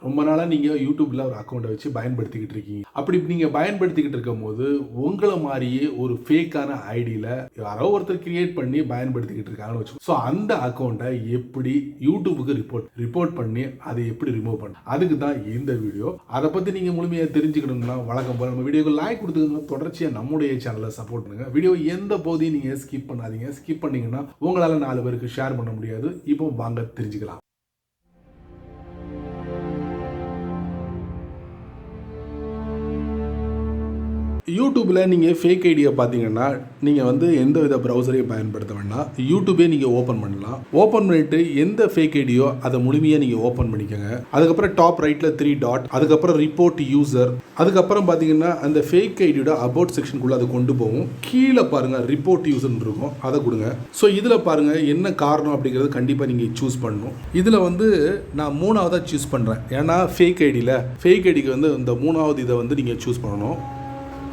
ரொம்ப நாளாக நீங்கள் யூடியூப்பில் ஒரு அக்கௌண்ட்டை வச்சு பயன்படுத்திக்கிட்டு இருக்கீங்க. அப்படி நீங்கள் பயன்படுத்திக்கிட்டு இருக்கும் போது உங்களை மாதிரியே ஒரு ஃபேக்கான ஐடியில் யாரோ ஒருத்தர் கிரியேட் பண்ணி பயன்படுத்திக்கிட்டு இருக்காங்கன்னு வச்சுக்கோங்க. ஸோ அந்த அக்கௌண்ட்டை எப்படி யூடியூபுக்கு ரிப்போர்ட் பண்ணி அதை எப்படி ரிமூவ் பண்ண, அதுக்கு தான் இந்த வீடியோ. அதை பற்றி நீங்கள் முழுமையாக தெரிஞ்சுக்கணும்னா வழக்கம் போல நம்ம வீடியோக்கு லைக் கொடுத்துக்கோங்க. தொடர்ச்சியாக நம்முடைய சேனலை சப்போர்ட் பண்ணுங்க. வீடியோ எந்த போதையும் நீங்கள் ஸ்கிப் பண்ணாதீங்க. ஸ்கிப் பண்ணீங்கன்னா உங்களால் 4 பேருக்கு ஷேர் பண்ண முடியாது. இப்போ வாங்க தெரிஞ்சுக்கலாம். யூடியூப்பில் நீங்கள் ஃபேக் ஐடியை பார்த்தீங்கன்னா நீங்கள் வந்து எந்த வித ப்ரௌசரையும் பயன்படுத்த வேண்டாம். யூடியூபே நீங்கள் ஓப்பன் பண்ணலாம். ஓப்பன் பண்ணிவிட்டு எந்த ஃபேக் ஐடியோ அதை முழுமையாக நீங்கள் ஓப்பன் பண்ணிக்கோங்க. அதுக்கப்புறம் டாப் ரைட்டில் 3 டாட், அதுக்கப்புறம் ரிப்போர்ட் யூசர், அதுக்கப்புறம் பார்த்தீங்கன்னா அந்த ஃபேக் ஐடியோட அபவுட் செக்ஷனுக்குள்ளே அதை கொண்டு போகும். கீழே பாருங்கள் ரிப்போர்ட் யூசர்னு இருக்கும், அதை கொடுங்க. ஸோ இதில் பாருங்கள் என்ன காரணம் அப்படிங்கிறது கண்டிப்பாக நீங்கள் சூஸ் பண்ணணும். இதில் வந்து நான் 3ஆவதாக சூஸ் பண்ணுறேன். ஏன்னா ஃபேக் ஐடிக்கு வந்து இந்த 3ஆவது இதை வந்து நீங்கள் சூஸ் பண்ணணும்.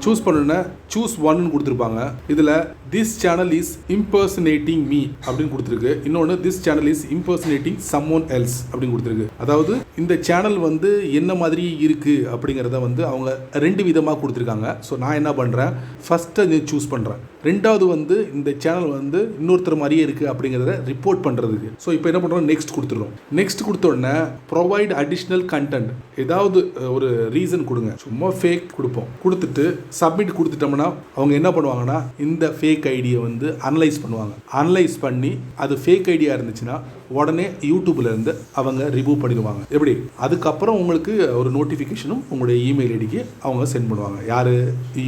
சூஸ் பண்ணுன்னா சூஸ் 1 கொடுத்துருப்பாங்க. இதில் this channel is impersonating me அப்படின்னு கொடுத்துருக்கு. இன்னொன்று this channel is impersonating someone else அப்படின்னு கொடுத்துருக்கு. அதாவது இந்த சேனல் வந்து என்ன மாதிரி இருக்கு அப்படிங்கிறத வந்து அவங்க 2 விதமாக கொடுத்துருக்காங்க. ஸோ நான் என்ன பண்ணுறேன், ஃபஸ்ட்டு சூஸ் பண்ணுறேன். ரெண்டாவது வந்து இந்த சேனல் வந்து இன்னொருத்தர் மாதிரியே இருக்குது அப்படிங்கிறத ரிப்போர்ட் பண்ணுறதுக்கு. ஸோ இப்போ என்ன பண்ணுறோம், நெக்ஸ்ட் கொடுத்துருவோம். நெக்ஸ்ட் கொடுத்தோடனே ப்ரொவைட் அடிஷ்னல் கண்டென்ட், ஏதாவது ஒரு ரீசன் கொடுங்க. சும்மா ஃபேக் கொடுப்போம். கொடுத்துட்டு சப்மிட் கொடுத்துட்டோம்னா அவங்க என்ன பண்ணுவாங்கன்னா இந்த ஃபேக் ஐடியை வந்து அனலைஸ் பண்ணுவாங்க. அனலைஸ் பண்ணி அது ஃபேக் ஐடியா இருந்துச்சுன்னா உடனே யூடியூப்ல இருந்து அவங்க ரிமூவ் பண்ணிடுவாங்க. எப்படி? அதுக்கப்புறம் உங்களுக்கு ஒரு நோட்டிஃபிகேஷனும் உங்களுடைய இமெயில் ஐடிக்கு அவங்க சென்ட் பண்ணுவாங்க. யாரு?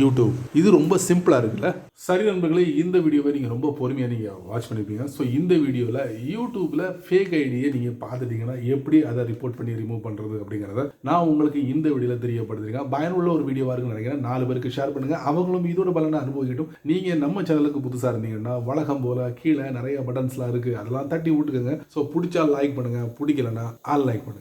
யூடியூப். இது ரொம்ப சிம்பிளாக இருக்குல்ல. சரி நண்பர்களே, இந்த வீடியோவை நீங்கள் ரொம்ப பொறுமையாக நீங்கள் வாட்ச் பண்ணியிருப்பீங்க. ஸோ இந்த வீடியோவில் யூடியூப்பில் ஃபேக் ஐடியை நீங்கள் பார்த்துட்டீங்கன்னா எப்படி அதை ரிப்போர்ட் பண்ணி ரிமூவ் பண்ணுறது அப்படிங்கிறத நான் உங்களுக்கு இந்த வீடியோவில் தெரியப்படுத்திருக்கேன். பயனுள்ள ஒரு வீடியோவாக இருக்குன்னு நினைக்கிறேன். 4 பேருக்கு ஷேர் பண்ணுங்கள். அவங்களும் இதோட பலனை அனுபவிக்கட்டும். நீங்கள் நம்ம சேனலுக்கு புதுசாக இருந்தீங்கன்னா வழக்கம் போல் கீழே நிறைய பட்டன்ஸ்லாம் இருக்குது, அதெல்லாம் தட்டி விட்டுக்கோங்க. ஸோ பிடிச்சா லைக் பண்ணுங்கள், பிடிக்கலன்னா அன்லைக் பண்ணுங்கள்.